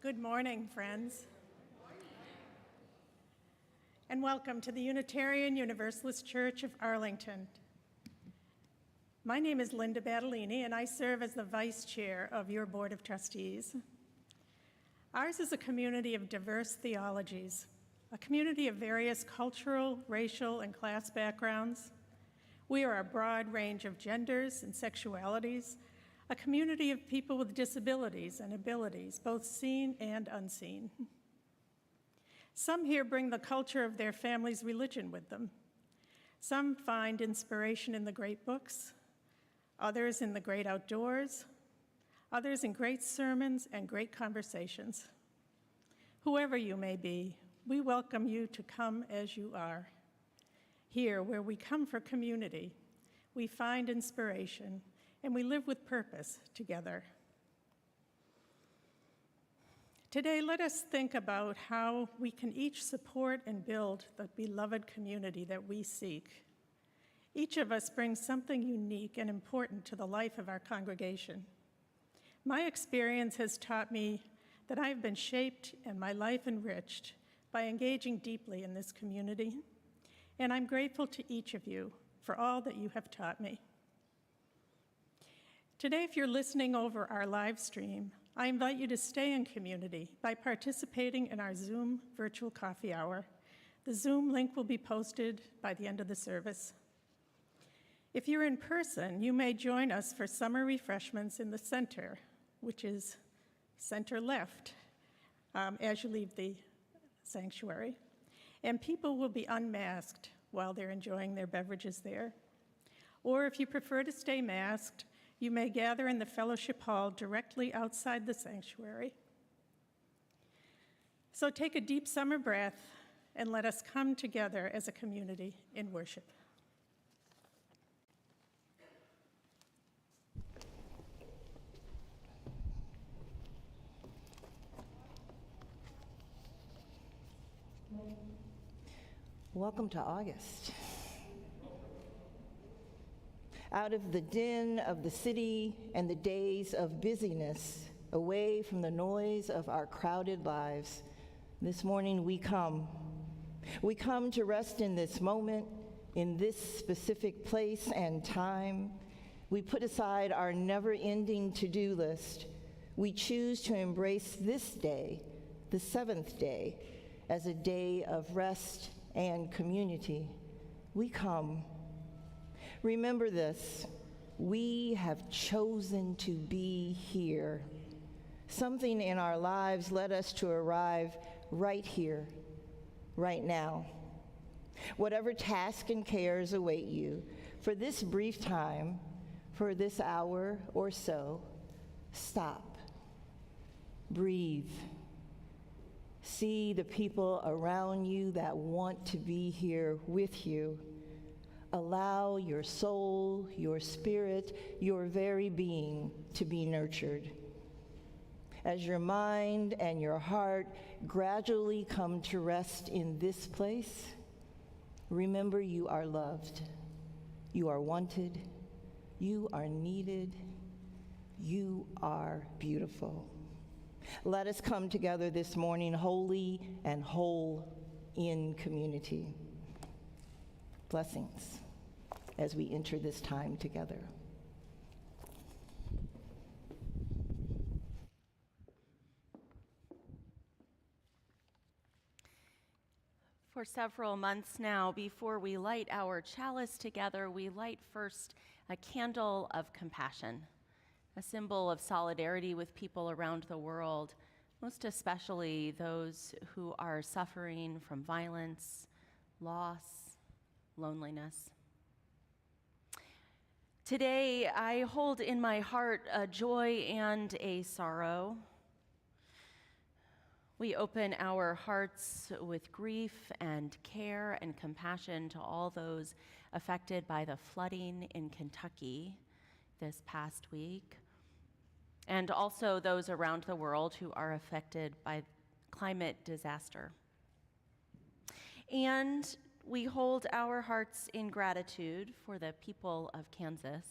Good morning, friends. And welcome to the Unitarian Universalist Church of Arlington. My name is Linda Battellini, and I serve as the Vice Chair of your Board of Trustees. Ours is a community of diverse theologies, a community of various cultural, racial, and class backgrounds. We are a broad range of genders and sexualities, a community of people with disabilities and abilities, both seen and unseen. Some here bring the culture of their family's religion with them. Some find inspiration in the great books, others in the great outdoors, others in great sermons and great conversations. Whoever you may be, we welcome you to come as you are. Here, where we come for community, we find inspiration, and we live with purpose together. Today, let us think about how we can each support and build the beloved community that we seek. Each of us brings something unique and important to the life of our congregation. My experience has taught me that I have been shaped and my life enriched by engaging deeply in this community, and I'm grateful to each of you for all that you have taught me. Today, if you're listening over our live stream, I invite you to stay in community by participating in our Zoom virtual coffee hour. The Zoom link will be posted by the end of the service. If you're in person, you may join us for summer refreshments in the center, which is center left as you leave the sanctuary. And people will be unmasked while they're enjoying their beverages there. Or if you prefer to stay masked, you may gather in the fellowship hall directly outside the sanctuary. So take a deep summer breath and let us come together as a community in worship. Welcome to August. Out of the din of the city and the days of busyness, away from the noise of our crowded lives, this morning we come. We come to rest in this moment, in this specific place and time. We put aside our never-ending to-do list. We choose to embrace this day, the seventh day, as a day of rest and community. We come. Remember this, we have chosen to be here. Something in our lives led us to arrive right here, right now. Whatever tasks and cares await you, for this brief time, for this hour or so, stop, breathe. See the people around you that want to be here with you. Allow your soul, your spirit, your very being to be nurtured. As your mind and your heart gradually come to rest in this place, remember you are loved, you are wanted, you are needed, you are beautiful. Let us come together this morning holy and whole in community. Blessings as we enter this time together. For several months now, before we light our chalice together, we light first a candle of compassion, a symbol of solidarity with people around the world, most especially those who are suffering from violence, loss, loneliness. Today, I hold in my heart a joy and a sorrow. We open our hearts with grief and care and compassion to all those affected by the flooding in Kentucky this past week, and also those around the world who are affected by climate disaster. And we hold our hearts in gratitude for the people of Kansas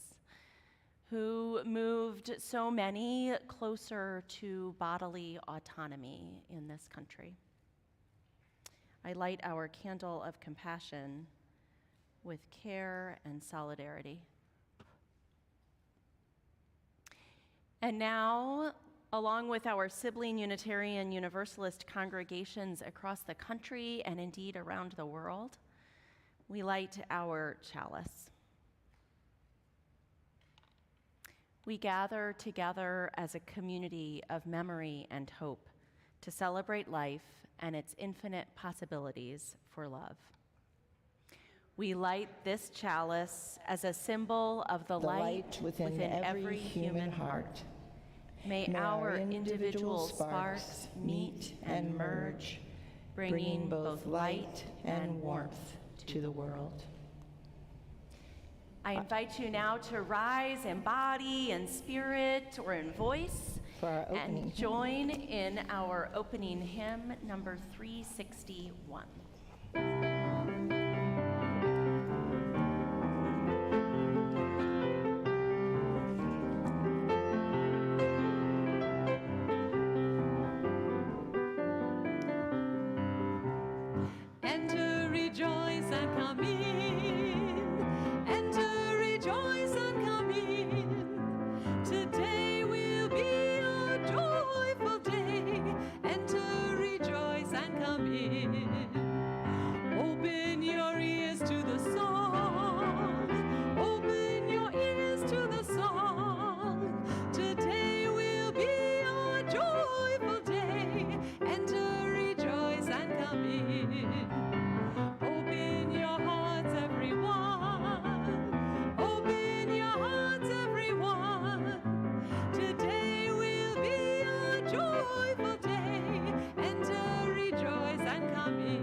who moved so many closer to bodily autonomy in this country. I light our candle of compassion with care and solidarity. And now, along with our sibling Unitarian Universalist congregations across the country and indeed around the world, we light our chalice. We gather together as a community of memory and hope to celebrate life and its infinite possibilities for love. We light this chalice as a symbol of the light within every human heart. May our individual sparks meet and merge, bringing both light and warmth to the world. I invite you now to rise in body and spirit or in voice For our opening and join in our opening hymn, number 361. Enter, rejoice, and come in. Enter, rejoice, and come in. Today will be a joyful day. Enter, rejoice, and come in. Open your ears to the song. Open your ears to the song. Today will be a joyful day. Enter, rejoice, and come in. Open your hearts, everyone. Open your hearts, everyone. Today will be a joyful day. Enter, rejoice, and come in.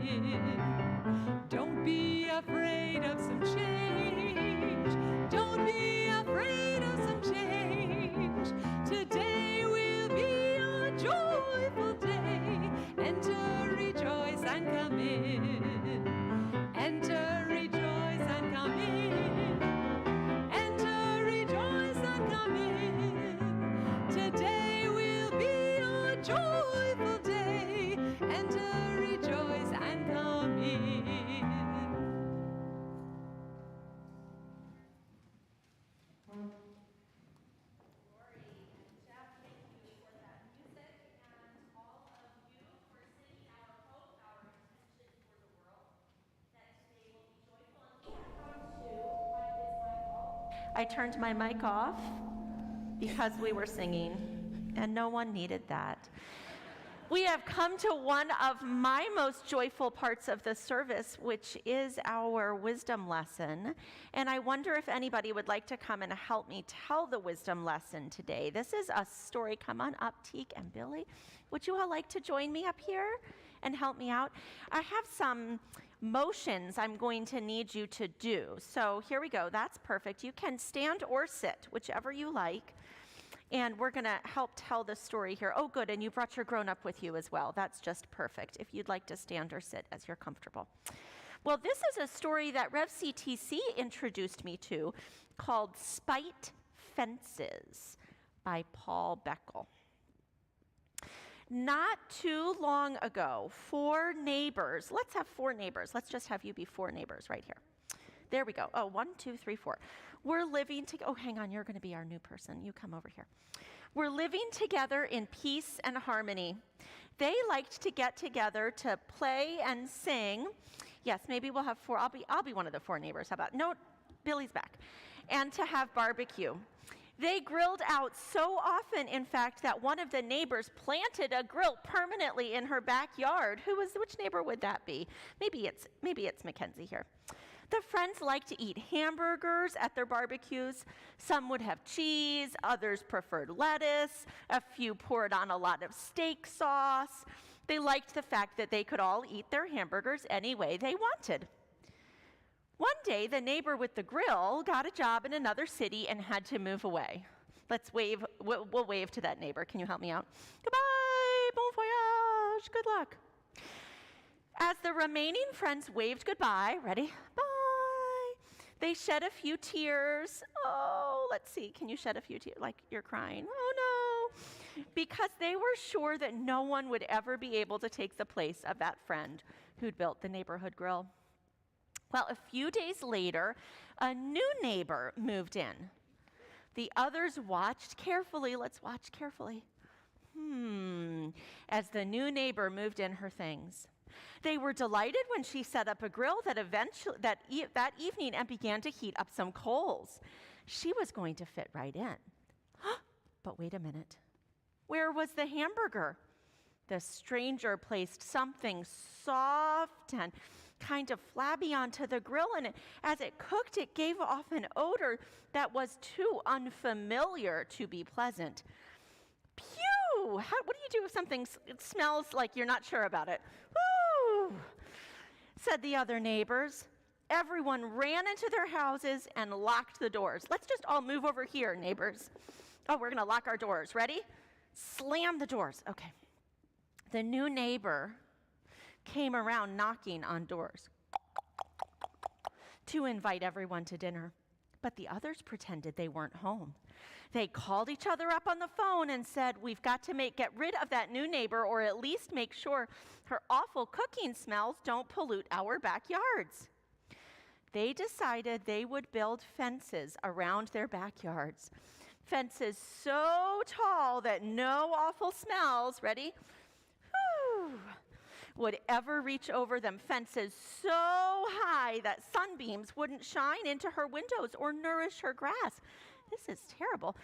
Don't be afraid of some change. Don't be afraid of some change. Today will be a joyful day. Enter, rejoice, and come in. Enter, rejoice, and come in. Enter, rejoice, and come in. Today will be a joyful day. Enter, rejoice, and come in. I turned my mic off because we were singing, and no one needed that. We have come to one of my most joyful parts of the service, which is our wisdom lesson. And I wonder if anybody would like to come and help me tell the wisdom lesson today. This is a story. Come on up, Teak and Billy. Would you all like to join me up here and help me out? I have some motions I'm going to need you to do. So here we go. That's perfect. You can stand or sit, whichever you like. And we're going to help tell the story here. Oh, good. And you brought your grown-up with you as well. That's just perfect if you'd like to stand or sit as you're comfortable. Well, this is a story that Rev CTC introduced me to called Spite Fences by Paul Beckel. Not too long ago, 4 neighbors, let's have 4 neighbors. Let's just have you be 4 neighbors right here. There we go. Oh, 1, 2, 3, 4. We're living together. Oh, hang on. You're going to be our new person. You come over here. We're living together in peace and harmony. They liked to get together to play and sing. Yes, maybe we'll have 4. I'll be one of the 4 neighbors. How about? No, Billy's back. And to have barbecue. They grilled out so often, in fact, that one of the neighbors planted a grill permanently in her backyard. Which neighbor would that be? Maybe it's Mackenzie here. The friends like to eat hamburgers at their barbecues. Some would have cheese, others preferred lettuce, a few poured on a lot of steak sauce. They liked the fact that they could all eat their hamburgers any way they wanted. One day, the neighbor with the grill got a job in another city and had to move away. Let's wave. We'll wave to that neighbor. Can you help me out? Goodbye, bon voyage, good luck. As the remaining friends waved goodbye, ready? Bye. They shed a few tears. Oh, let's see, can you shed a few tears? Like you're crying. Oh no. Because they were sure that no one would ever be able to take the place of that friend who'd built the neighborhood grill. Well, a few days later, a new neighbor moved in. The others watched carefully. Let's watch carefully. As the new neighbor moved in her things. They were delighted when she set up a grill that evening and began to heat up some coals. She was going to fit right in. But wait a minute. Where was the hamburger? The stranger placed something soft and kind of flabby onto the grill, and as it cooked, it gave off an odor that was too unfamiliar to be pleasant. Pew! What do you do if something smells like you're not sure about it? Woo! Said the other neighbors. Everyone ran into their houses and locked the doors. Let's just all move over here, neighbors. Oh, we're going to lock our doors. Ready? Slam the doors. Okay. The new neighbor came around knocking on doors to invite everyone to dinner, but the others pretended they weren't home. They called each other up on the phone and said, we've got to get rid of that new neighbor, or at least make sure her awful cooking smells don't pollute our backyards. They decided they would build fences around their backyards. Fences so tall that no awful smells, ready? Would ever reach over them. Fences so high that sunbeams wouldn't shine into her windows or nourish her grass. This is terrible.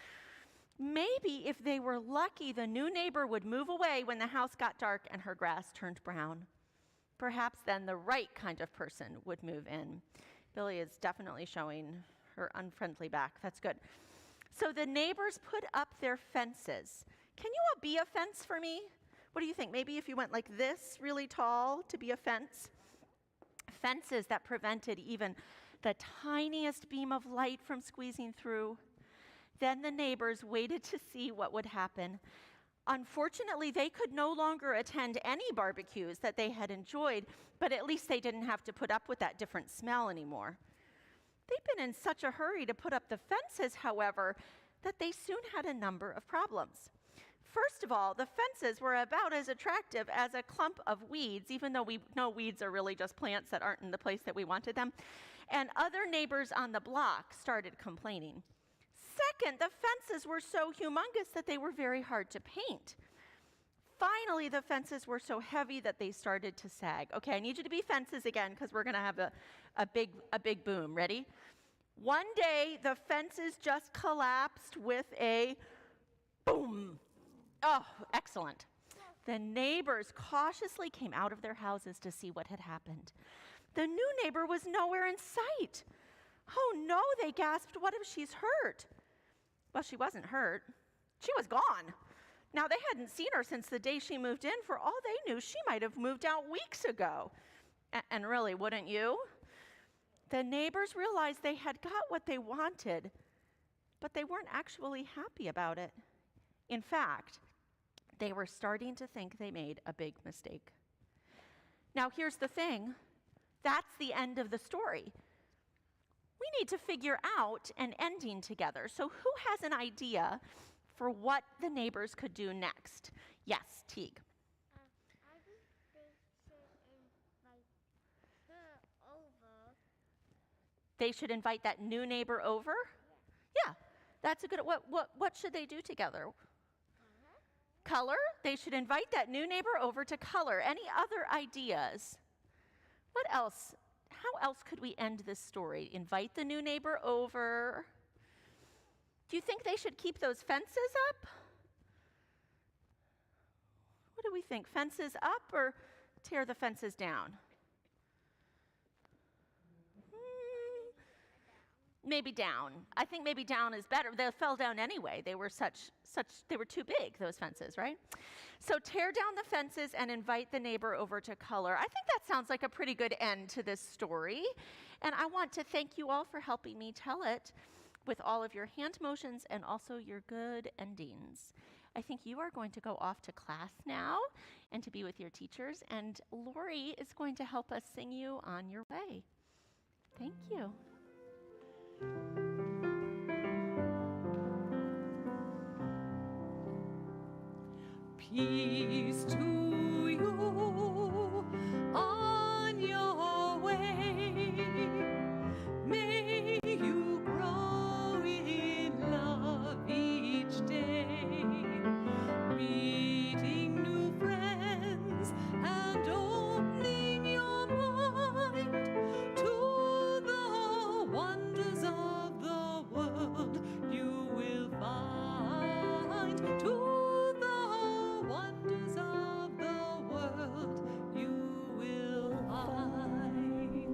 Maybe if they were lucky, the new neighbor would move away when the house got dark and her grass turned brown. Perhaps then the right kind of person would move in. Billy is definitely showing her unfriendly back. That's good. So the neighbors put up their fences. Can you all be a fence for me? What do you think? Maybe if you went like this, really tall, to be a fence? Fences that prevented even the tiniest beam of light from squeezing through. Then the neighbors waited to see what would happen. Unfortunately, they could no longer attend any barbecues that they had enjoyed, but at least they didn't have to put up with that different smell anymore. They'd been in such a hurry to put up the fences, however, that they soon had a number of problems. First of all, the fences were about as attractive as a clump of weeds, even though we know weeds are really just plants that aren't in the place that we wanted them. And other neighbors on the block started complaining. Second, the fences were so humongous that they were very hard to paint. Finally, the fences were so heavy that they started to sag. Okay, I need you to be fences again because we're going to have a big boom. Ready? One day, the fences just collapsed with a boom. Oh, excellent. The neighbors cautiously came out of their houses to see what had happened. The new neighbor was nowhere in sight. Oh no, they gasped, what if she's hurt? Well, she wasn't hurt. She was gone. Now, they hadn't seen her since the day she moved in. For all they knew, she might have moved out weeks ago. And really, wouldn't you? The neighbors realized they had got what they wanted, but they weren't actually happy about it. In fact, they were starting to think they made a big mistake. Now, here's the thing. That's the end of the story. We need to figure out an ending together. So who has an idea for what the neighbors could do next? Yes, Teague. I think they should invite her over. They should invite that new neighbor over? Yeah, that's a good, what should they do together? Color? They should invite that new neighbor over to color. Any other ideas? What else? How else could we end this story? Invite the new neighbor over. Do you think they should keep those fences up? What do we think? Fences up or tear the fences down? Maybe down. I think maybe down is better. They fell down anyway. They were they were too big, those fences, right? So tear down the fences and invite the neighbor over to color. I think that sounds like a pretty good end to this story. And I want to thank you all for helping me tell it with all of your hand motions and also your good endings. I think you are going to go off to class now and to be with your teachers. And Lori is going to help us sing you on your way. Thank you. Peace to you on your way. May you grow in love each day, meeting new friends and opening your mind to the wonders of the world you will find. To the wonders of the world you will find.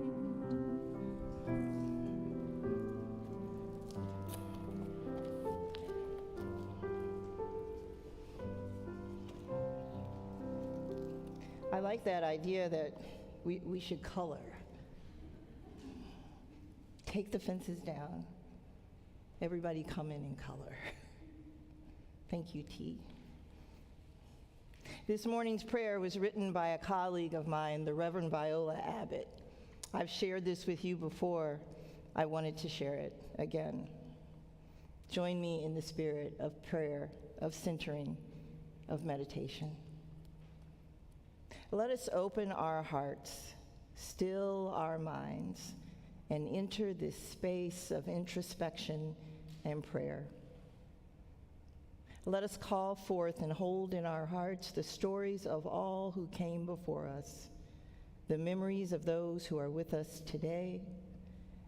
I like that idea that we should color. Take the fences down. Everybody come in color. Thank you, T. This morning's prayer was written by a colleague of mine, the Reverend Viola Abbott. I've shared this with you before. I wanted to share it again. Join me in the spirit of prayer, of centering, of meditation. Let us open our hearts, still our minds, and enter this space of introspection and prayer. Let us call forth and hold in our hearts the stories of all who came before us, the memories of those who are with us today,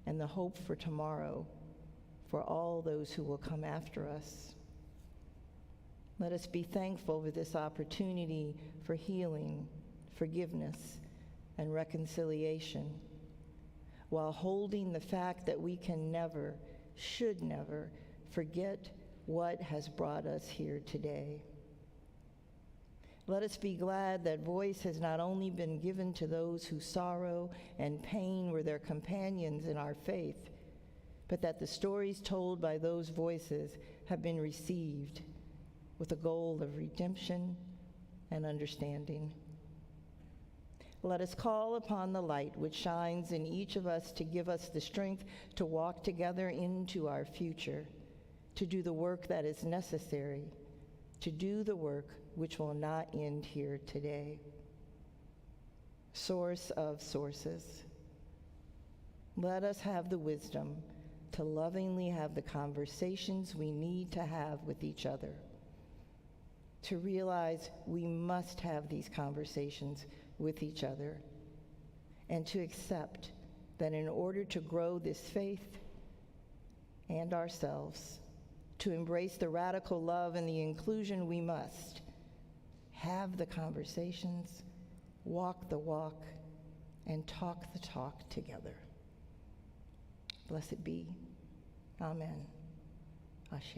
and the hope for tomorrow for all those who will come after us. Let us be thankful for this opportunity for healing, forgiveness, and reconciliation, while holding the fact that we can never, should never, forget what has brought us here today. Let us be glad that voice has not only been given to those whose sorrow and pain were their companions in our faith, but that the stories told by those voices have been received with a goal of redemption and understanding. Let us call upon the light which shines in each of us to give us the strength to walk together into our future, to do the work that is necessary, to do the work which will not end here today. Source of sources, let us have the wisdom to lovingly have the conversations we need to have with each other, to realize we must have these conversations with each other, and to accept that in order to grow this faith and ourselves, to embrace the radical love and the inclusion, we must have the conversations, walk the walk, and talk the talk together. Blessed be. Amen. Ashe.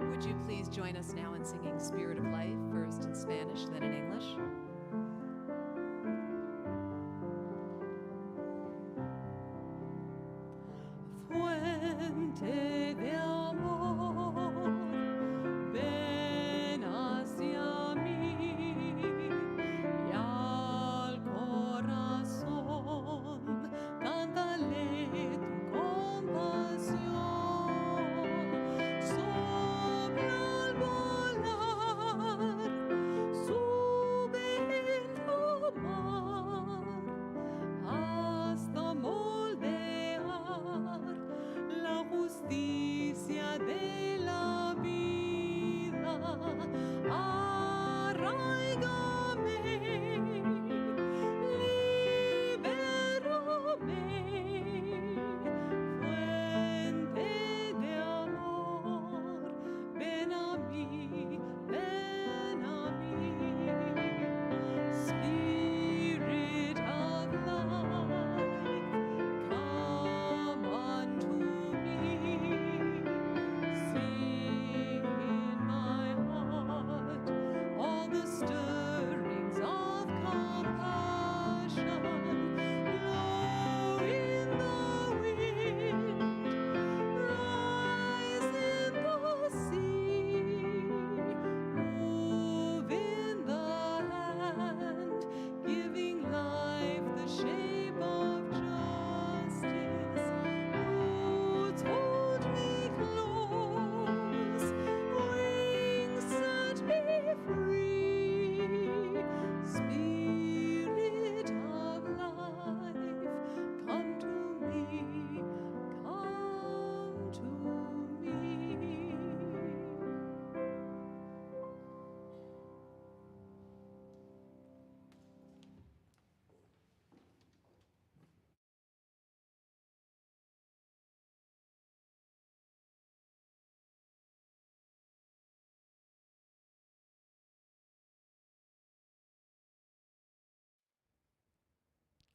Would you please join us now in singing Spirit of Life, first in Spanish, then in English? Fuente de amor, ven hacia mí y al corazón, cántale tu compasión. Sopla al volar, sube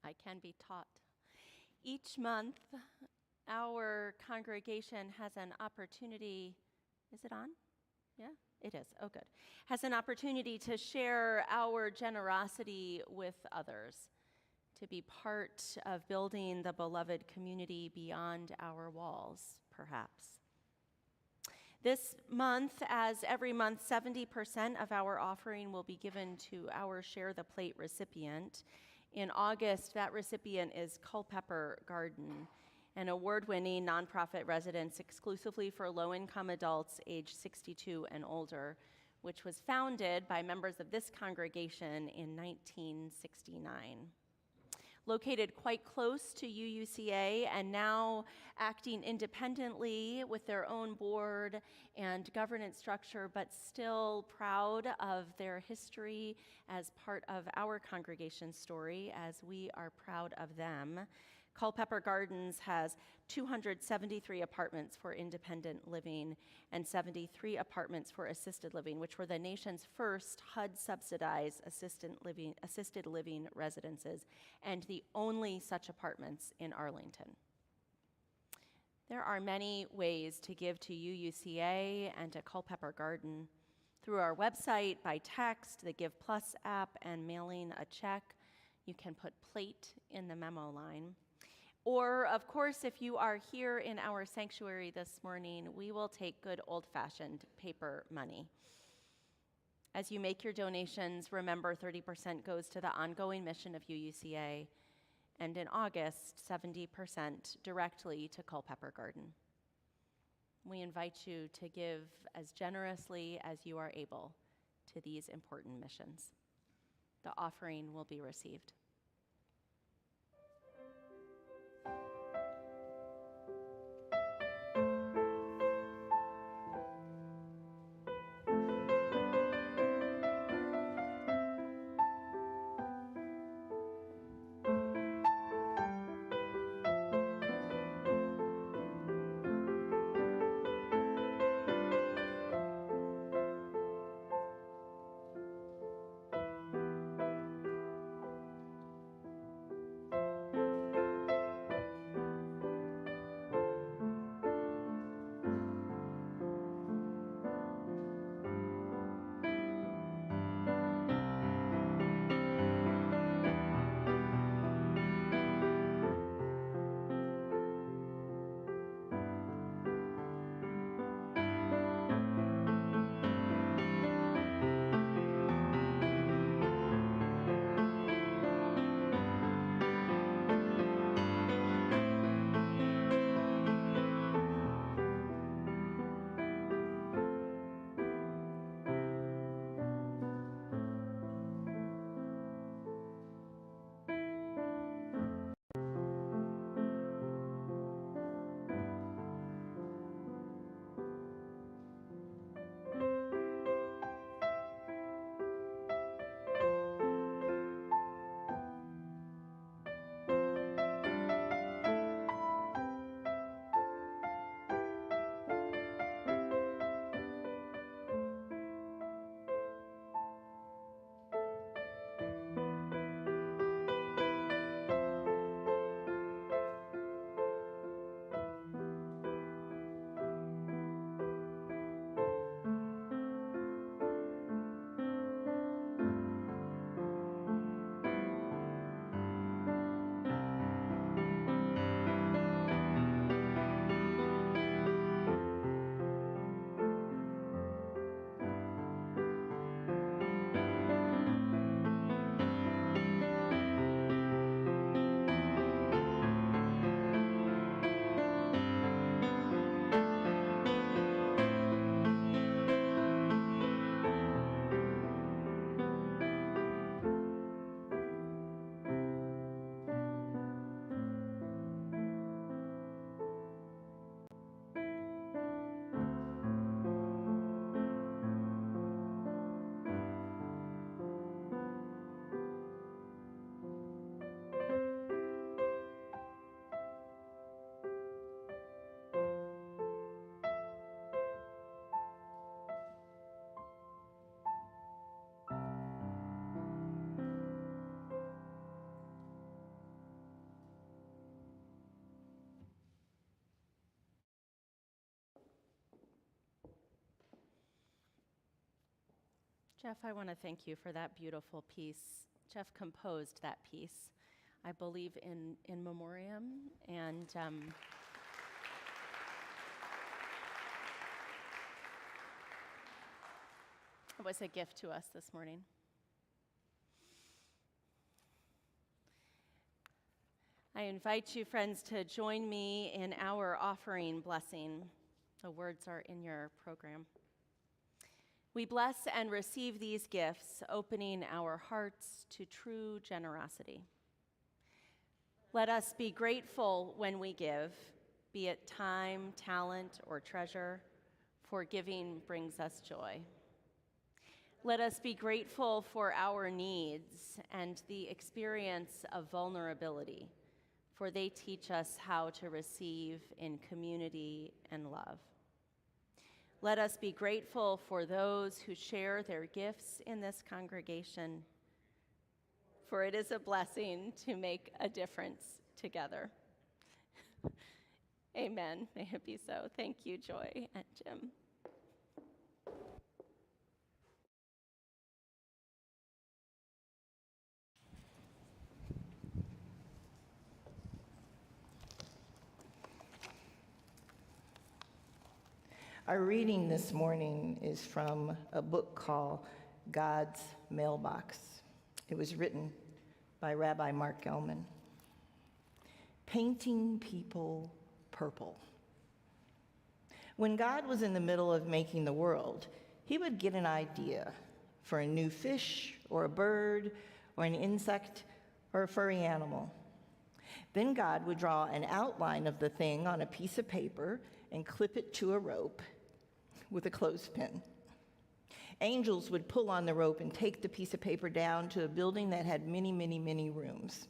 I can be taught. Each month, our congregation has an opportunity. Is it on? Yeah, it is. Oh, good. Has an opportunity to share our generosity with others, to be part of building the beloved community beyond our walls, perhaps. This month, as every month, 70% of our offering will be given to our Share the Plate recipient. In August, that recipient is Culpeper Garden, an award-winning nonprofit residence exclusively for low-income adults age 62 and older, which was founded by members of this congregation in 1969. Located quite close to UUCA and now acting independently with their own board and governance structure, but still proud of their history as part of our congregation's story, as we are proud of them. Culpeper Gardens has 273 apartments for independent living and 73 apartments for assisted living, which were the nation's first HUD-subsidized assisted living residences, and the only such apartments in Arlington. There are many ways to give to UUCA and to Culpeper Garden. Through our website, by text, the Give Plus app, and mailing a check. You can put plate in the memo line. Or, of course, if you are here in our sanctuary this morning, we will take good old-fashioned paper money. As you make your donations, remember 30% goes to the ongoing mission of UUCA, and in August, 70% directly to Culpeper Garden. We invite you to give as generously as you are able to these important missions. The offering will be received. Jeff, I want to thank you for that beautiful piece. Jeff composed that piece, I believe, in memoriam, and it was a gift to us this morning. I invite you, friends, to join me in our offering blessing. The words are in your program. We bless and receive these gifts, opening our hearts to true generosity. Let us be grateful when we give, be it time, talent, or treasure, for giving brings us joy. Let us be grateful for our needs and the experience of vulnerability, for they teach us how to receive in community and love. Let us be grateful for those who share their gifts in this congregation, for it is a blessing to make a difference together. Amen. May it be so. Thank you, Joy and Jim. Our reading this morning is from a book called God's Mailbox. It was written by Rabbi Mark Gelman. Painting people purple. When God was in the middle of making the world, he would get an idea for a new fish or a bird or an insect or a furry animal. Then God would draw an outline of the thing on a piece of paper and clip it to a rope with a clothespin. Angels would pull on the rope and take the piece of paper down to a building that had many, many, many rooms.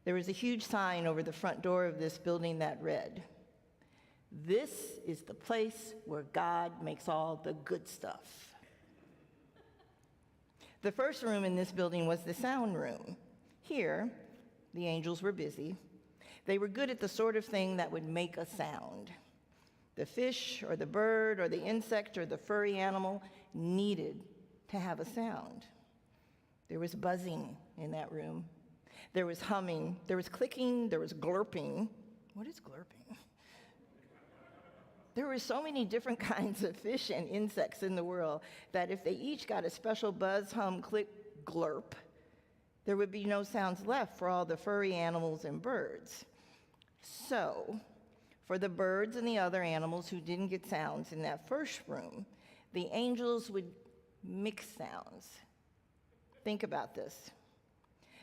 There was a huge sign over the front door of this building that read, "This is the place where God makes all the good stuff." The first room in this building was the sound room. Here, the angels were busy. They were good at the sort of thing that would make a sound. The fish or the bird or the insect or the furry animal needed to have a sound. There was buzzing in that room. There was humming. There was clicking. There was glurping. What is glurping? There were so many different kinds of fish and insects in the world that if they each got a special buzz, hum, click, glurp, there would be no sounds left for all the furry animals and birds. So, for the birds and the other animals who didn't get sounds in that first room, the angels would mix sounds. Think about this.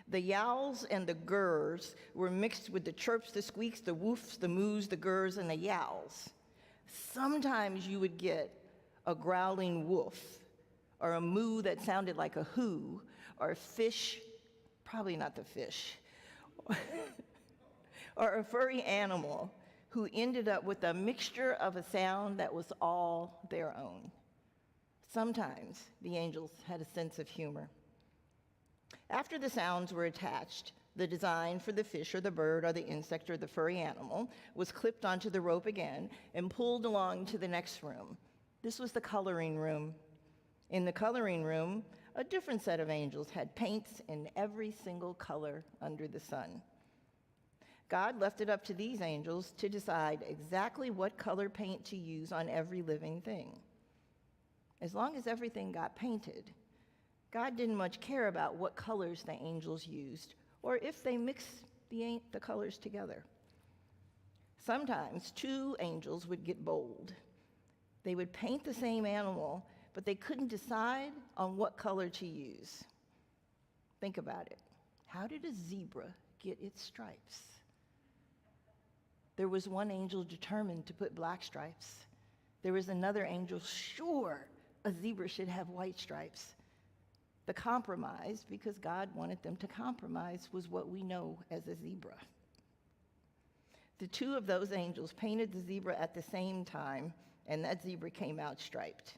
The yowls and the gurrs were mixed with the chirps, the squeaks, the woofs, the moos, the gurrs, and the yowls. Sometimes you would get a growling woof, or a moo that sounded like a hoo, or a fish, probably not the fish, or a furry animal who ended up with a mixture of a sound that was all their own. Sometimes the angels had a sense of humor. After the sounds were attached, the design for the fish or the bird or the insect or the furry animal was clipped onto the rope again and pulled along to the next room. This was the coloring room. In the coloring room, a different set of angels had paints in every single color under the sun. God left it up to these angels to decide exactly what color paint to use on every living thing. As long as everything got painted, God didn't much care about what colors the angels used or if they mixed the colors together. Sometimes two angels would get bold. They would paint the same animal, but they couldn't decide on what color to use. Think about it. How did a zebra get its stripes? There was one angel determined to put black stripes. There was another angel sure a zebra should have white stripes. The compromise, because God wanted them to compromise, was what we know as a zebra. The two of those angels painted the zebra at the same time, and that zebra came out striped.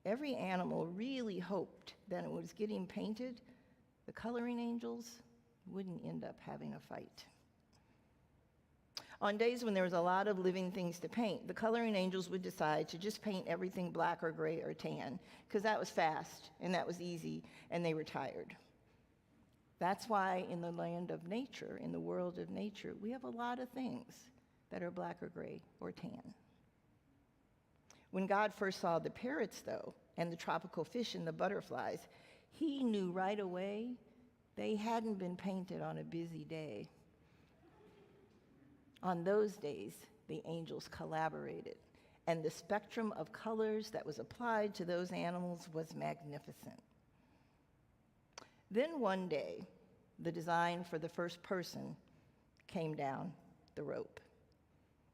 Every animal really hoped that it was getting painted, the coloring angels wouldn't end up having a fight. On days when there was a lot of living things to paint, the coloring angels would decide to just paint everything black or gray or tan, because that was fast and that was easy, and they were tired. That's why in the land of nature, in the world of nature, we have a lot of things that are black or gray or tan. When God first saw the parrots, though, and the tropical fish and the butterflies, he knew right away they hadn't been painted on a busy day. On those days, the angels collaborated, and the spectrum of colors that was applied to those animals was magnificent. Then one day, the design for the first person came down the rope.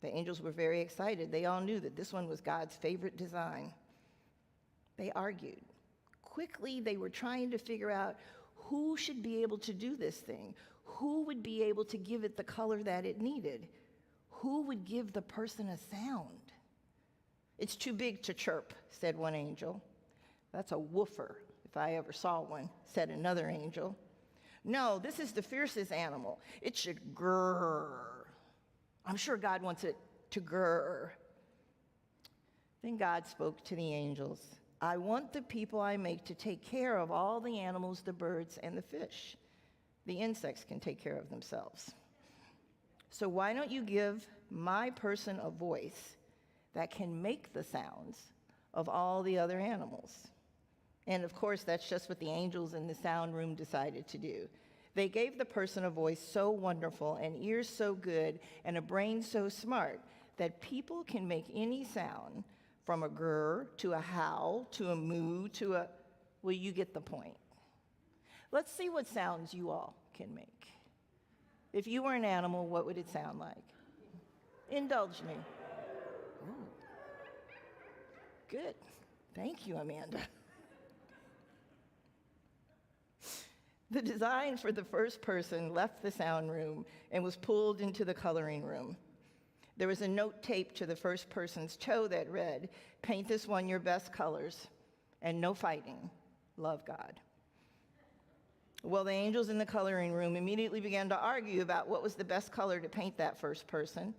The angels were very excited. They all knew that this one was God's favorite design. They argued. Quickly, they were trying to figure out who should be able to do this thing, who would be able to give it the color that it needed, who would give the person a sound. "It's too big to chirp," said one angel. "That's a woofer, if I ever saw one," said another angel. "No, this is the fiercest animal. It should grrr. I'm sure God wants it to grrr." Then God spoke to the angels. "I want the people I make to take care of all the animals, the birds, and the fish. The insects can take care of themselves. So why don't you give my person a voice that can make the sounds of all the other animals?" And of course, that's just what the angels in the sound room decided to do. They gave the person a voice so wonderful and ears so good and a brain so smart that people can make any sound, from a grrr to a howl to a moo to a, well, you get the point. Let's see what sounds you all can make. If you were an animal, what would it sound like? Indulge me. Ooh. Good. Thank you, Amanda. The design for the first person left the sound room and was pulled into the coloring room. There was a note taped to the first person's toe that read, "Paint this one your best colors, and no fighting. Love God." Well, the angels in the coloring room immediately began to argue about what was the best color to paint that first person.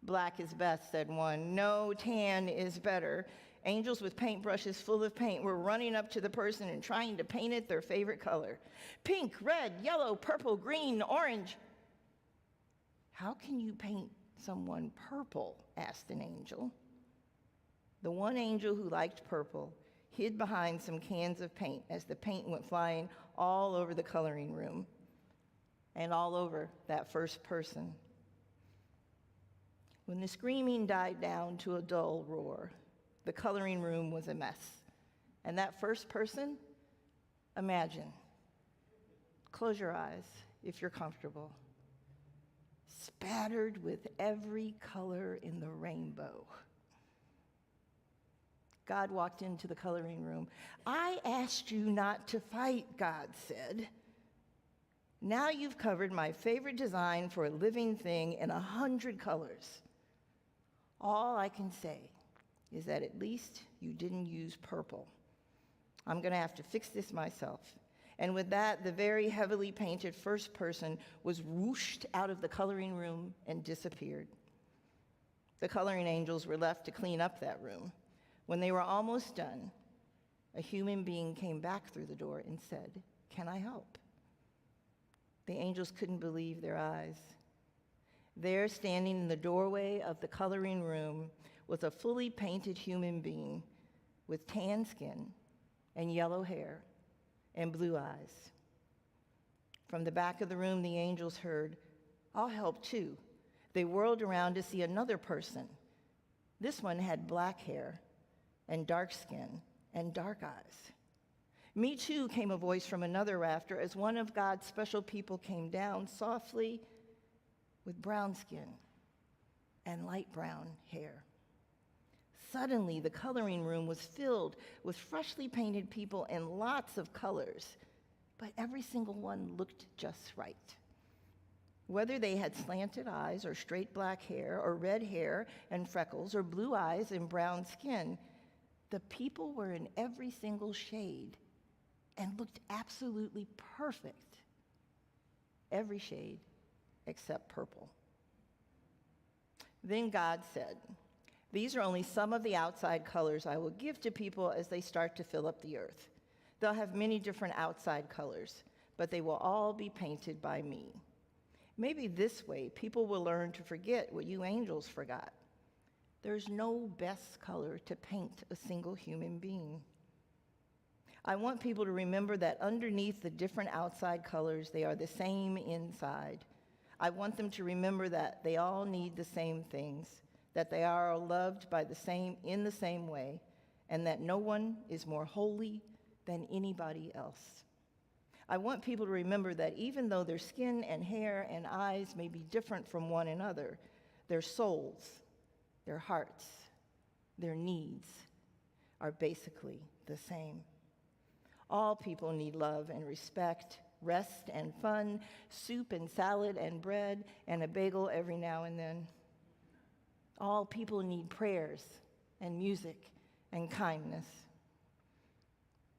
"Black is best," said one. "No, tan is better." Angels with paintbrushes full of paint were running up to the person and trying to paint it their favorite color. "Pink, red, yellow, purple, green, orange." "How can you paint someone purple?" asked an angel. The one angel who liked purple hid behind some cans of paint as the paint went flying all over the coloring room and all over that first person. When the screaming died down to a dull roar, the coloring room was a mess. And that first person, imagine, close your eyes if you're comfortable, spattered with every color in the rainbow. God walked into the coloring room. "I asked you not to fight," God said. "Now you've covered my favorite design for a living thing in 100 colors. All I can say is that at least you didn't use purple. I'm going to have to fix this myself." And with that, the very heavily painted first person was whooshed out of the coloring room and disappeared. The coloring angels were left to clean up that room. When they were almost done, a human being came back through the door and said, "Can I help?" The angels couldn't believe their eyes. There, standing in the doorway of the coloring room, was a fully painted human being with tan skin and yellow hair and blue eyes. From the back of the room, the angels heard, "I'll help too." They whirled around to see another person. This one had black hair and dark skin and dark eyes. "Me too," came a voice from another rafter as one of God's special people came down softly with brown skin and light brown hair. Suddenly, the coloring room was filled with freshly painted people in lots of colors, but every single one looked just right. Whether they had slanted eyes or straight black hair or red hair and freckles or blue eyes and brown skin, the people were in every single shade and looked absolutely perfect. Every shade except purple. Then God said, "These are only some of the outside colors I will give to people as they start to fill up the earth. They'll have many different outside colors, but they will all be painted by me. Maybe this way people will learn to forget what you angels forgot. There's no best color to paint a single human being. I want people to remember that underneath the different outside colors, they are the same inside. I want them to remember that they all need the same things, that they are all loved in the same way, and that no one is more holy than anybody else. I want people to remember that even though their skin and hair and eyes may be different from one another, their souls, their hearts, their needs are basically the same. All people need love and respect, rest and fun, soup and salad and bread, and a bagel every now and then. All people need prayers and music and kindness.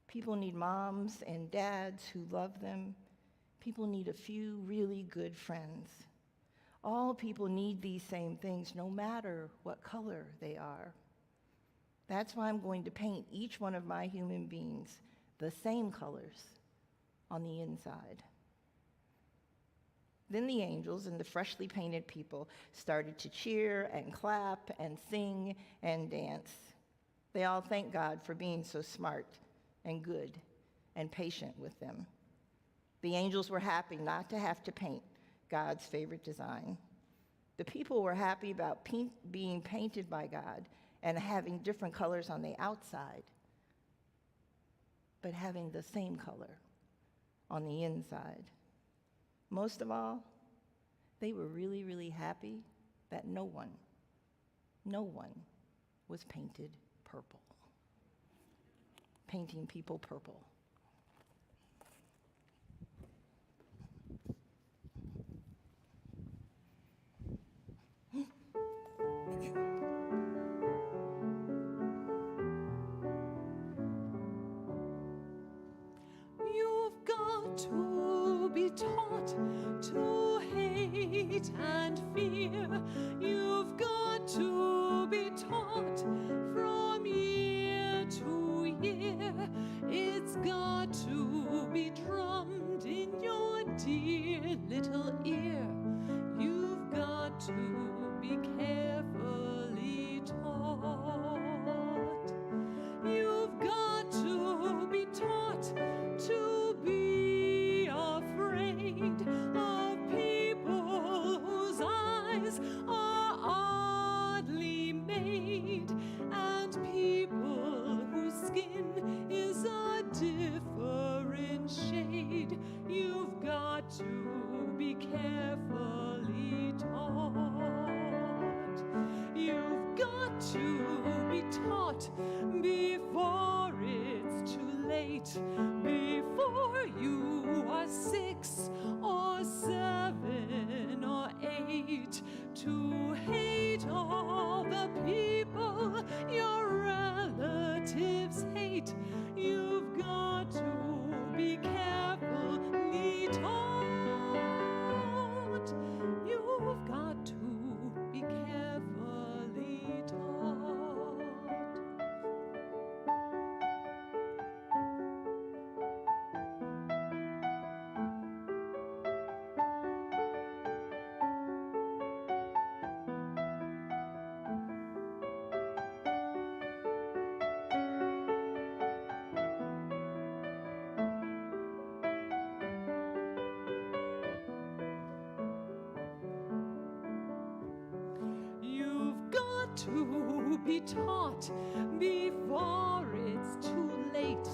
People need moms and dads who love them. People need a few really good friends. All people need these same things, no matter what color they are. That's why I'm going to paint each one of my human beings the same colors on the inside." Then the angels and the freshly painted people started to cheer and clap and sing and dance. They all thanked God for being so smart and good and patient with them. The angels were happy not to have to paint God's favorite design. The people were happy about being painted by God and having different colors on the outside, but having the same color on the inside. Most of all, they were really, really happy that no one was painted purple. Painting people purple. You've got to be taught to hate and fear. You've got to be taught from year to year. It's got to be drummed in your dear little ear. You've got to be carefully taught. You've got to be taught to be afraid of people whose eyes are oddly made, and people whose skin is a different shade. You've got to be carefully taught. You've got to be taught before it's too late, before you are 6 or 7 or 8, to hate all the people your relatives hate. You've got to be carefully taught. You've got to be carefully taught. You've got to be taught before it's too late,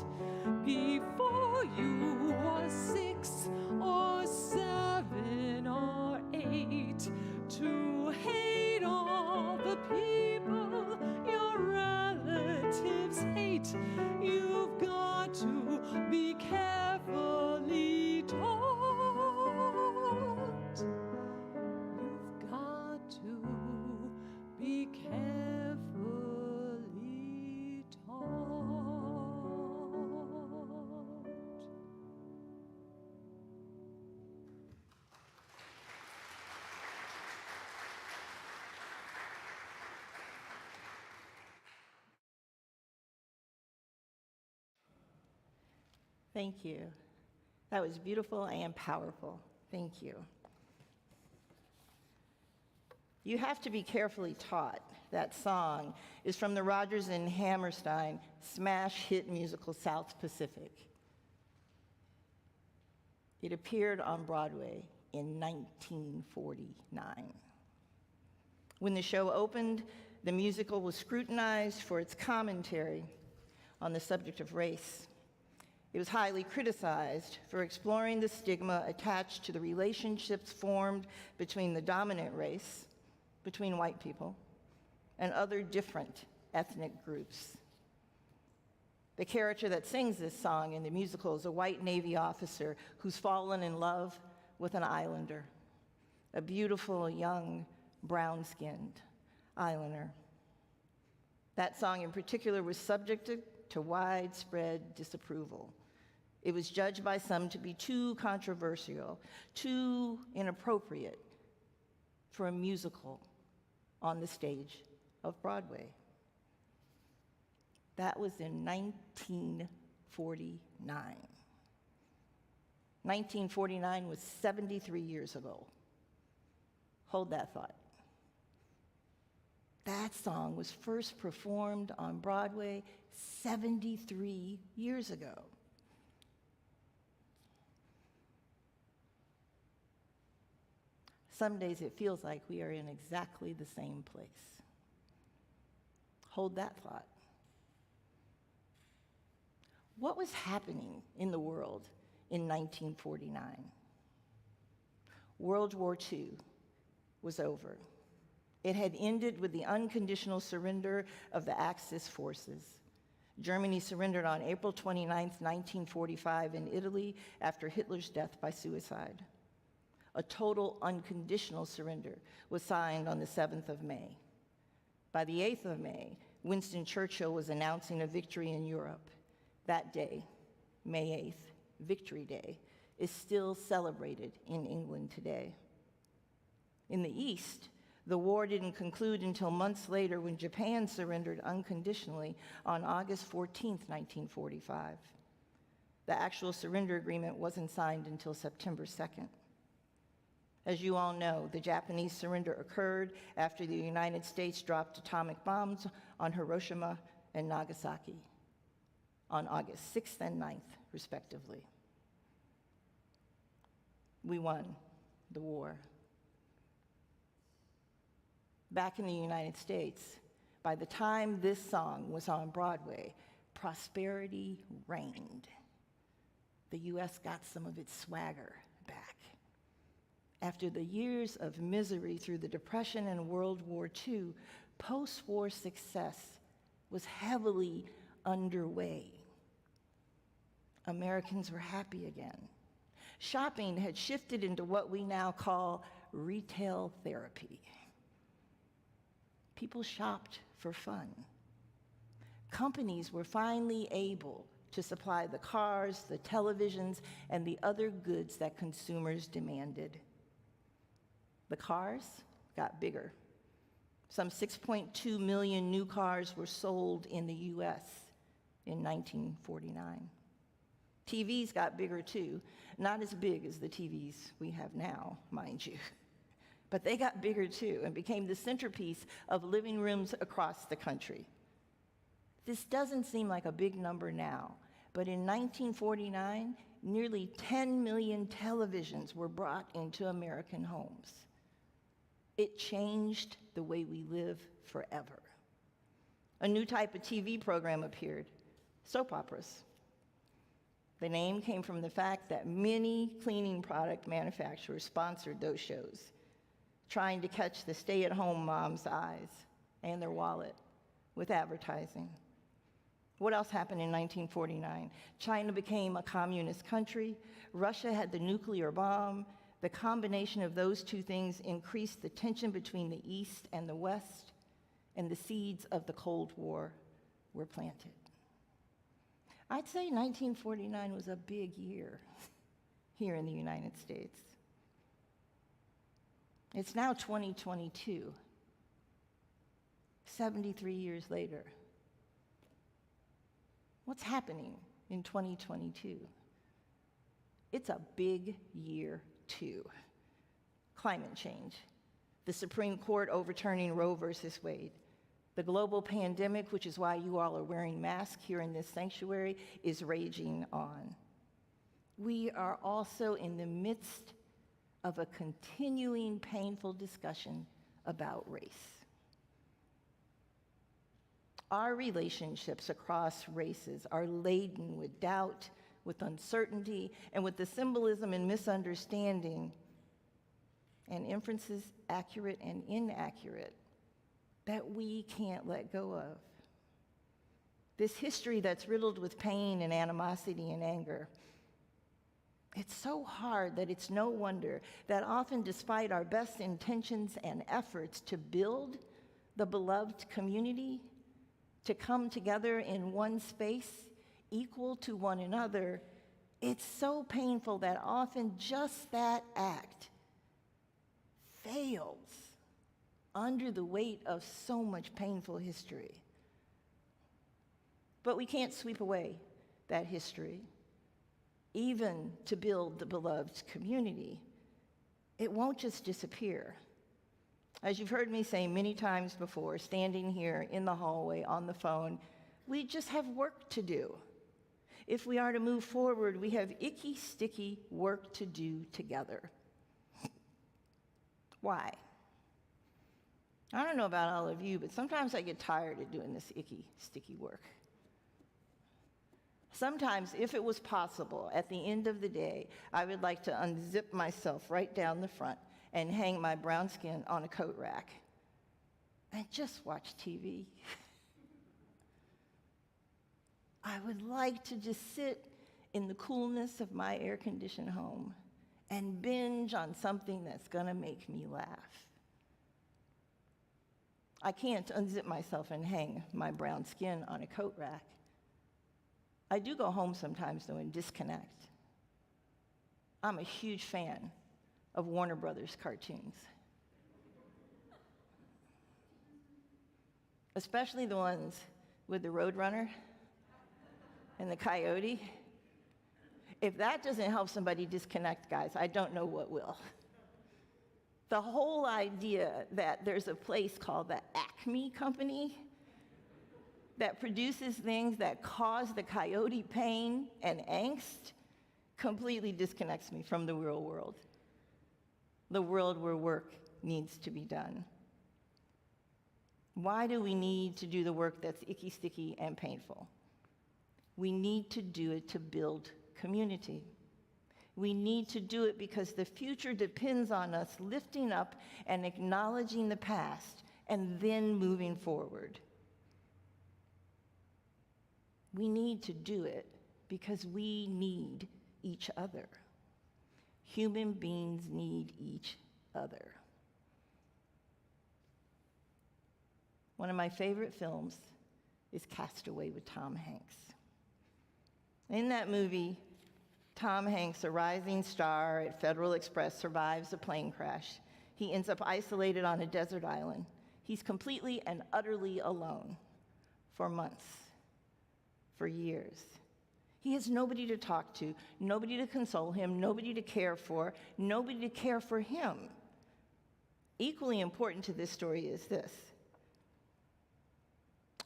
before you are 6 or 7 or 8, to hate all the people your relatives hate. You've got to be carefully taught. You've got to be carefully taught. Thank you. That was beautiful and powerful. Thank you. You Have to Be Carefully Taught. That song is from the Rodgers and Hammerstein smash hit musical South Pacific. It appeared on Broadway in 1949. When the show opened, the musical was scrutinized for its commentary on the subject of race. It was highly criticized for exploring the stigma attached to the relationships formed between the dominant race, between white people, and other different ethnic groups. The character that sings this song in the musical is a white Navy officer who's fallen in love with an islander, a beautiful, young, brown-skinned islander. That song in particular was subjected to widespread disapproval. It was judged by some to be too controversial, too inappropriate for a musical on the stage of Broadway. That was in 1949. 1949 was 73 years ago. Hold that thought. That song was first performed on Broadway 73 years ago. Some days it feels like we are in exactly the same place. Hold that thought. What was happening in the world in 1949? World War II was over. It had ended with the unconditional surrender of the Axis forces. Germany surrendered on April 29, 1945 in Italy after Hitler's death by suicide. A total unconditional surrender was signed on the 7th of May. By the 8th of May, Winston Churchill was announcing a victory in Europe. That day, May 8th, Victory Day, is still celebrated in England today. In the East, the war didn't conclude until months later when Japan surrendered unconditionally on August 14, 1945. The actual surrender agreement wasn't signed until September 2nd. As you all know, the Japanese surrender occurred after the United States dropped atomic bombs on Hiroshima and Nagasaki on August 6th and 9th, respectively. We won the war. Back in the United States, by the time this song was on Broadway, prosperity reigned. The U.S. got some of its swagger back. After the years of misery through the Depression and World War II, post-war success was heavily underway. Americans were happy again. Shopping had shifted into what we now call retail therapy. People shopped for fun. Companies were finally able to supply the cars, the televisions, and the other goods that consumers demanded. The cars got bigger. Some 6.2 million new cars were sold in the US in 1949. TVs got bigger too, not as big as the TVs we have now, mind you. But they got bigger too and became the centerpiece of living rooms across the country. This doesn't seem like a big number now, but in 1949, nearly 10 million televisions were brought into American homes. It changed the way we live forever. A new type of TV program appeared, soap operas. The name came from the fact that many cleaning product manufacturers sponsored those shows, trying to catch the stay-at-home mom's eyes and their wallet with advertising. What else happened in 1949? China became a communist country. Russia had the nuclear bomb. The combination of those two things increased the tension between the East and the West, and the seeds of the Cold War were planted. I'd say 1949 was a big year here in the United States. It's now 2022, 73 years later. What's happening in 2022? It's a big year, too. Climate change, the Supreme Court overturning Roe versus Wade, the global pandemic, which is why you all are wearing masks here in this sanctuary, is raging on. We are also in the midst of a continuing painful discussion about race. Our relationships across races are laden with doubt, with uncertainty, and with the symbolism and misunderstanding and inferences, accurate and inaccurate, that we can't let go of. This history that's riddled with pain and animosity and anger. It's so hard that it's no wonder that often, despite our best intentions and efforts to build the beloved community, to come together in one space, equal to one another, it's so painful that often just that act fails under the weight of so much painful history. But we can't sweep away that history. Even to build the beloved community, it won't just disappear. As you've heard me say many times before, standing here in the hallway on the phone, we just have work to do. If we are to move forward, we have icky, sticky work to do together. Why? I don't know about all of you, but sometimes I get tired of doing this icky, sticky work. Sometimes, if it was possible, at the end of the day, I would like to unzip myself right down the front and hang my brown skin on a coat rack and just watch TV. I would like to just sit in the coolness of my air-conditioned home and binge on something that's gonna make me laugh. I can't unzip myself and hang my brown skin on a coat rack. I do go home sometimes, though, and disconnect. I'm a huge fan of Warner Brothers cartoons, especially the ones with the Roadrunner and the Coyote. If that doesn't help somebody disconnect, guys, I don't know what will. The whole idea that there's a place called the Acme Company that produces things that cause the coyote pain and angst completely disconnects me from the real world, the world where work needs to be done. Why do we need to do the work that's icky, sticky, and painful? We need to do it to build community. We need to do it because the future depends on us lifting up and acknowledging the past and then moving forward. We need to do it because we need each other. Human beings need each other. One of my favorite films is Castaway with Tom Hanks. In that movie, Tom Hanks, a rising star at Federal Express, survives a plane crash. He ends up isolated on a desert island. He's completely and utterly alone for months, for years. He has nobody to talk to, nobody to console him, nobody to care for, nobody to care for him. Equally important to this story is this.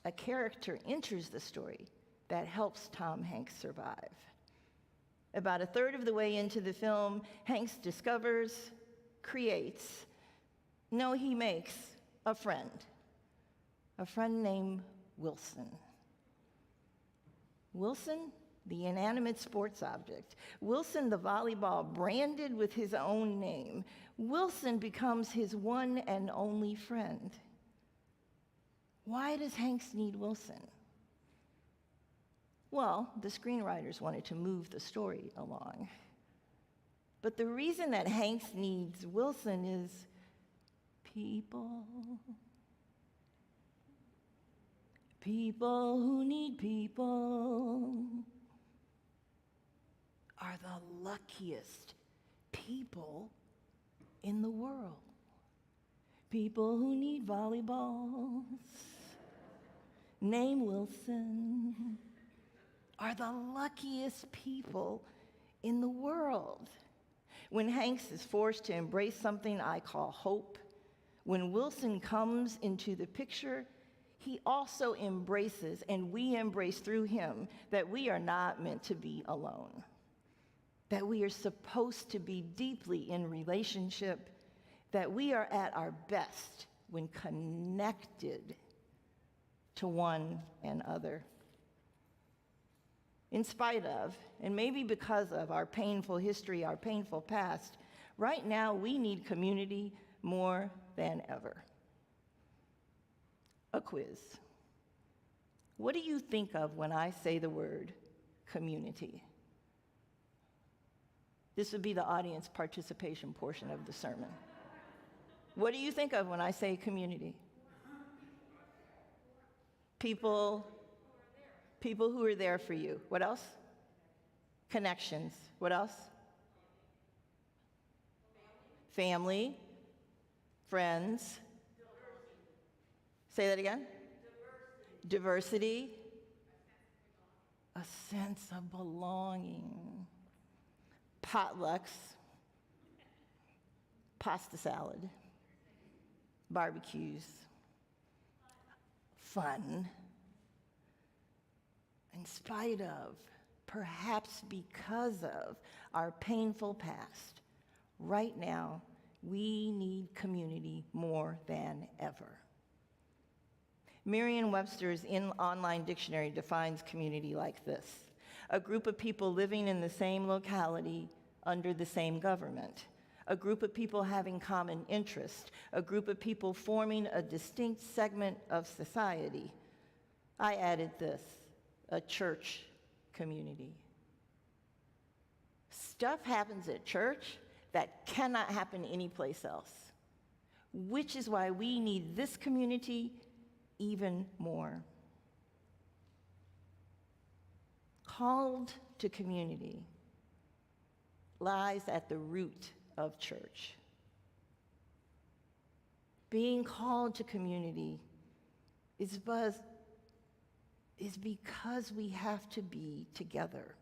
A character enters the story that helps Tom Hanks survive. About a third of the way into the film, Hanks discovers, creates, no, he makes a friend named Wilson. Wilson, the inanimate sports object. Wilson, the volleyball branded with his own name. Wilson becomes his one and only friend. Why does Hanks need Wilson? Well, the screenwriters wanted to move the story along. But the reason that Hanks needs Wilson is people. People who need people are the luckiest people in the world. People who need volleyballs, name Wilson, are the luckiest people in the world. When Hanks is forced to embrace something I call hope, when Wilson comes into the picture, he also embraces, and we embrace through him, that we are not meant to be alone, that we are supposed to be deeply in relationship, that we are at our best when connected to one another. In spite of, and maybe because of, our painful history, our painful past, right now we need community more than ever. A quiz. What do you think of when I say the word community? This would be the audience participation portion of the sermon. What do you think of when I say community? People who are there for you. What else? Connections. What else? Family. Friends. Say that again. Diversity. A sense of belonging. Potlucks. Pasta salad. Barbecues. Fun. In spite of, perhaps because of, our painful past, right now, we need community more than ever. Merriam-Webster's online dictionary defines community like this: a group of people living in the same locality under the same government, a group of people having common interest, a group of people forming a distinct segment of society. I added this: a church community. Stuff happens at church that cannot happen anyplace else, which is why we need this community even more. Called to community lies at the root of church. Being called to community is because we have to be together.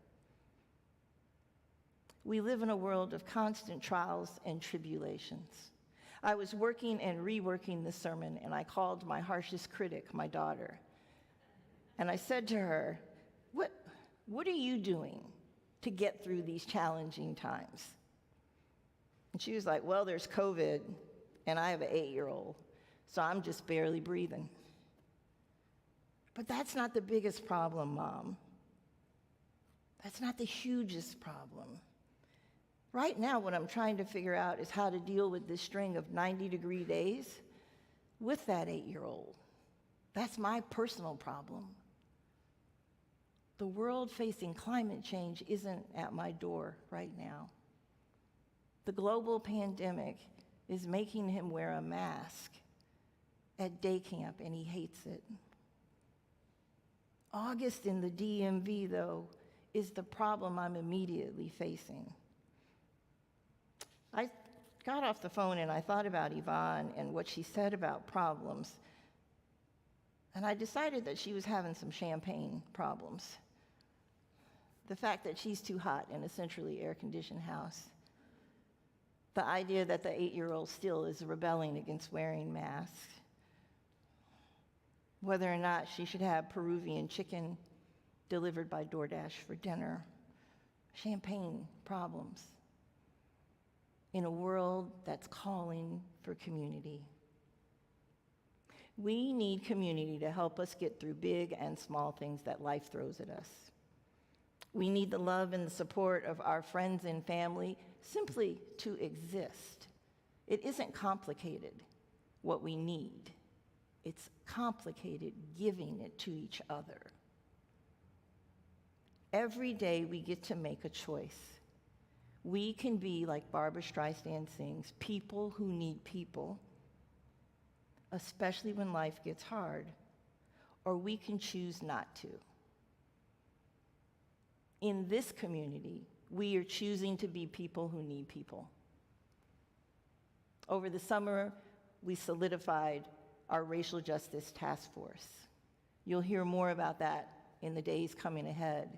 We live in a world of constant trials and tribulations. I was working and reworking this sermon, and I called my harshest critic, my daughter. And I said to her, what are you doing to get through these challenging times? And she was like, well, there's COVID, and I have an 8-year-old, so I'm just barely breathing. But that's not the biggest problem, Mom. That's not the hugest problem. Right now, what I'm trying to figure out is how to deal with this string of 90-degree days with that 8-year-old. That's my personal problem. The world facing climate change isn't at my door right now. The global pandemic is making him wear a mask at day camp, and he hates it. August in the DMV, though, is the problem I'm immediately facing. I got off the phone and I thought about Yvonne and what she said about problems, and I decided that she was having some champagne problems. The fact that she's too hot in a centrally air-conditioned house. The idea that the 8-year-old still is rebelling against wearing masks. Whether or not she should have Peruvian chicken delivered by DoorDash for dinner. Champagne problems in a world that's calling for community. We need community to help us get through big and small things that life throws at us. We need the love and the support of our friends and family simply to exist. It isn't complicated, what we need. It's complicated giving it to each other. Every day we get to make a choice. We can be, like Barbara Streisand sings, people who need people, especially when life gets hard, or we can choose not to. In this community, we are choosing to be people who need people. Over the summer, we solidified our racial justice task force. You'll hear more about that in the days coming ahead.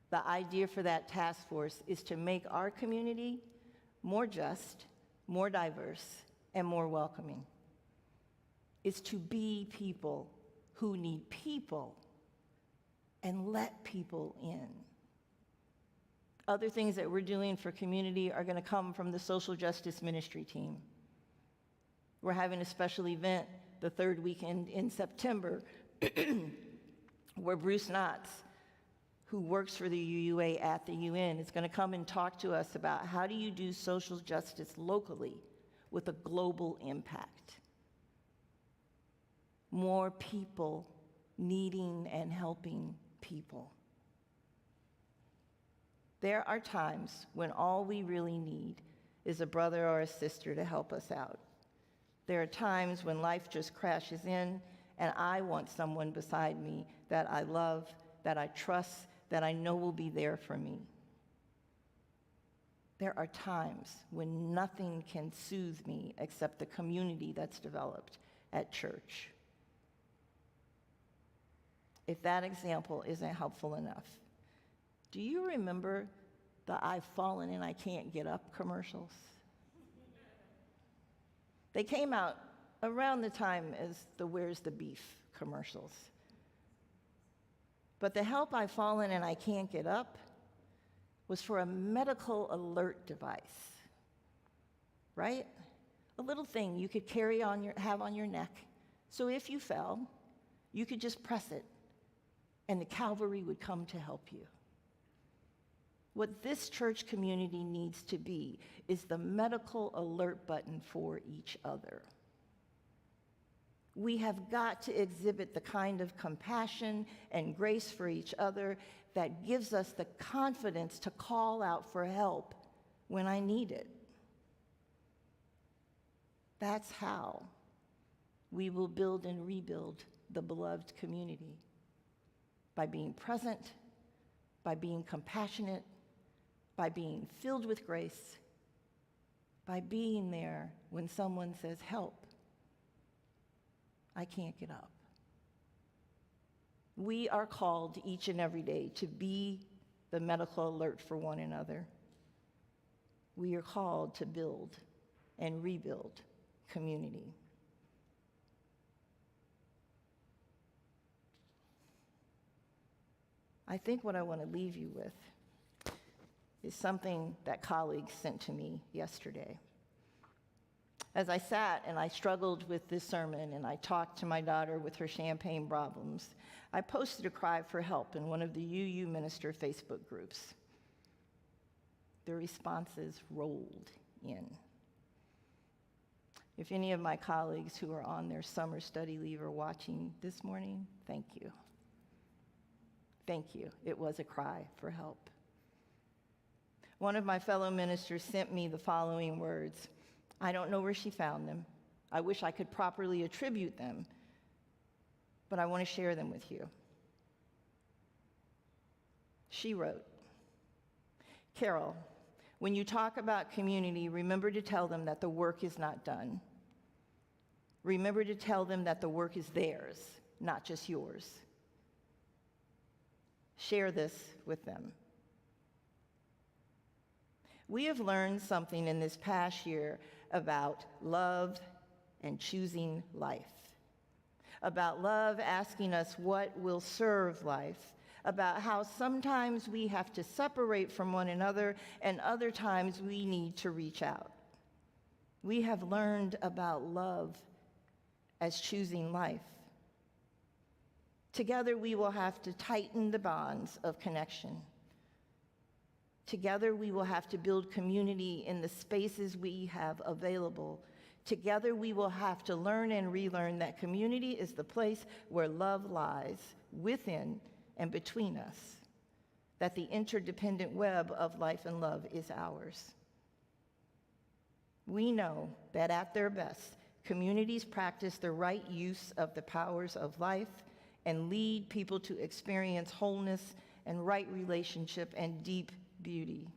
The idea for that task force is to make our community more just, more diverse, and more welcoming. It's to be people who need people and let people in. Other things that we're doing for community are going to come from the social justice ministry team. We're having a special event the third weekend in September where Bruce Knotts, who works for the UUA at the UN, is going to come and talk to us about how do you do social justice locally with a global impact. More people needing and helping people. There are times when all we really need is a brother or a sister to help us out. There are times when life just crashes in and I want someone beside me that I love, that I trust, that I know will be there for me. There are times when nothing can soothe me except the community that's developed at church. If that example isn't helpful enough, do you remember the I've fallen and I can't get up commercials? They came out around the time as the Where's the Beef commercials. But the help I've fallen and I can't get up was for a medical alert device, right? A little thing you could have on your neck. So if you fell, you could just press it and the cavalry would come to help you. What this church community needs to be is the medical alert button for each other. We have got to exhibit the kind of compassion and grace for each other that gives us the confidence to call out for help when I need it. That's how we will build and rebuild the beloved community. By being present, by being compassionate, by being filled with grace, by being there when someone says, help, I can't get up. We are called each and every day to be the medical alert for one another. We are called to build and rebuild community. I think what I want to leave you with is something that colleagues sent to me yesterday. As I sat and I struggled with this sermon and I talked to my daughter with her champagne problems, I posted a cry for help in one of the UU Minister Facebook groups. The responses rolled in. If any of my colleagues who are on their summer study leave are watching this morning, thank you. Thank you. It was a cry for help. One of my fellow ministers sent me the following words. I don't know where she found them. I wish I could properly attribute them, but I want to share them with you. She wrote, Carol, when you talk about community, remember to tell them that the work is not done. Remember to tell them that the work is theirs, not just yours. Share this with them. We have learned something in this past year about love and choosing life, about love asking us what will serve life, about how sometimes we have to separate from one another and other times we need to reach out. We have learned about love as choosing life. Together we will have to tighten the bonds of connection. Together we will have to build community in the spaces we have available. Together we will have to learn and relearn that community is the place where love lies within and between us, that the interdependent web of life and love is ours. We know that at their best, communities practice the right use of the powers of life and lead people to experience wholeness and right relationship and deep beauty.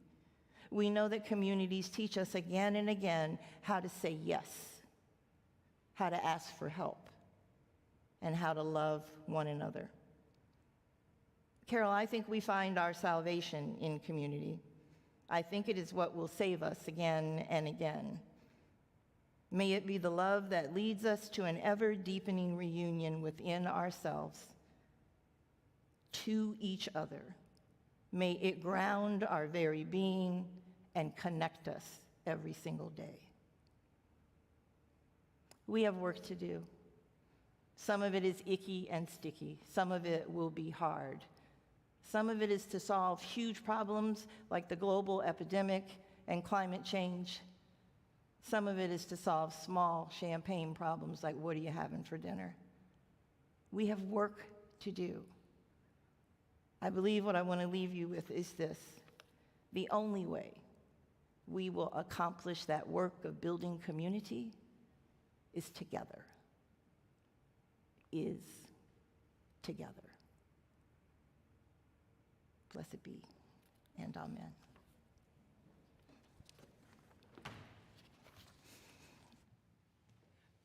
We know that communities teach us again and again how to say yes, how to ask for help, and how to love one another. Carol, I think we find our salvation in community. I think it is what will save us again and again. May it be the love that leads us to an ever-deepening reunion within ourselves, to each other. May it ground our very being and connect us every single day. We have work to do. Some of it is icky and sticky. Some of it will be hard. Some of it is to solve huge problems like the global epidemic and climate change. Some of it is to solve small champagne problems like what are you having for dinner? We have work to do. I believe what I want to leave you with is this: the only way we will accomplish that work of building community is together. Is together. Blessed be, and amen.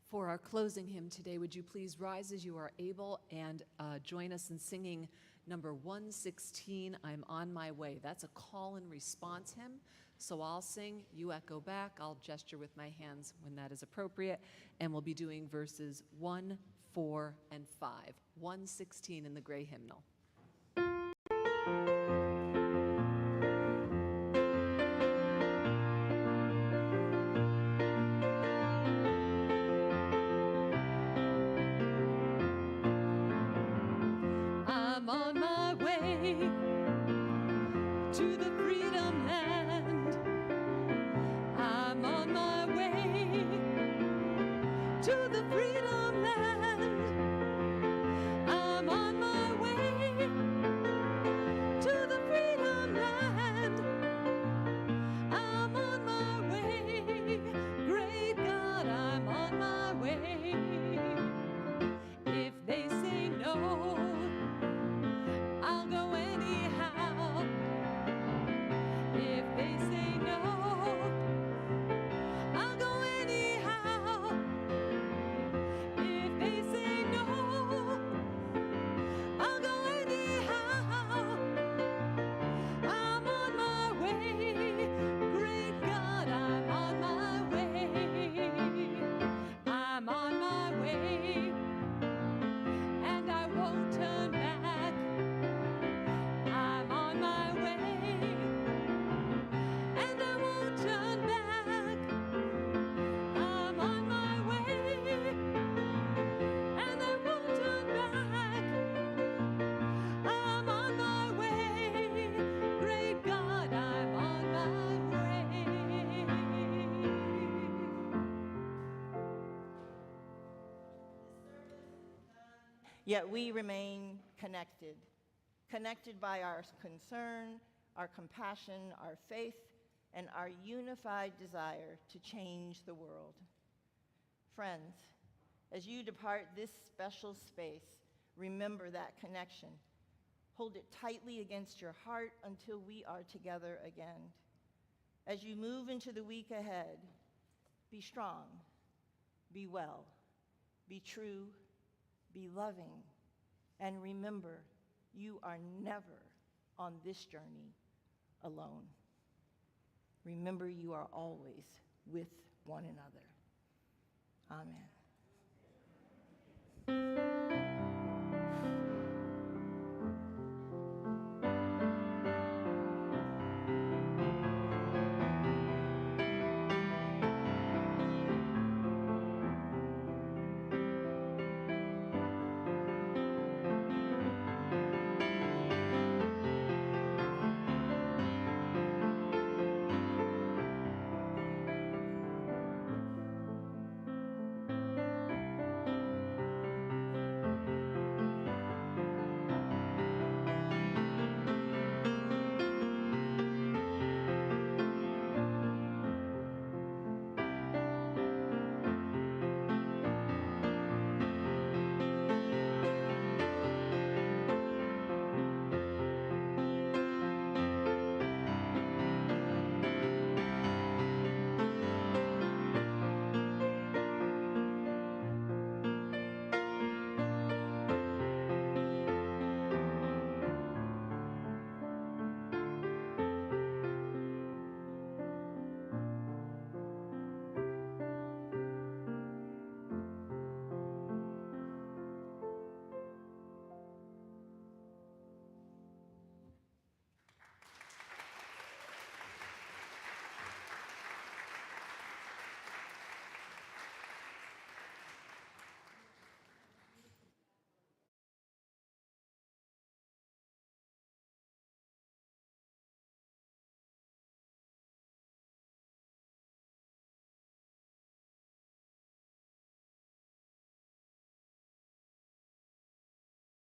For our closing hymn today, would you please rise as you are able and join us in singing number 116, I'm on my way. That's a call and response hymn. So I'll sing, you echo back, I'll gesture with my hands when that is appropriate, and we'll be doing verses 1, 4, and 5. 116 in the gray hymnal. I'm on my way to the freedom land. I'm on my way to the freedom land. I'm on my way to the freedom land. I'm on my way, great God, I'm on my way. If they say no, I'll go anyhow. If they say no, I'll go anyhow. If they say no, I'll go anyhow. I'm on my way, great God, I'm on my way. I'm on my way, and I won't turn back. I'm on my way, and I won't turn back. I'm on my way, and I won't turn back. I'm on my way, great God, I'm on my way. Yet we remain connected, connected by our concern, our compassion, our faith, and our unified desire to change the world. Friends, as you depart this special space, remember that connection. Hold it tightly against your heart until we are together again. As you move into the week ahead, be strong, be well, be true, be loving, and remember, you are never on this journey alone. Remember, you are always with one another. Amen.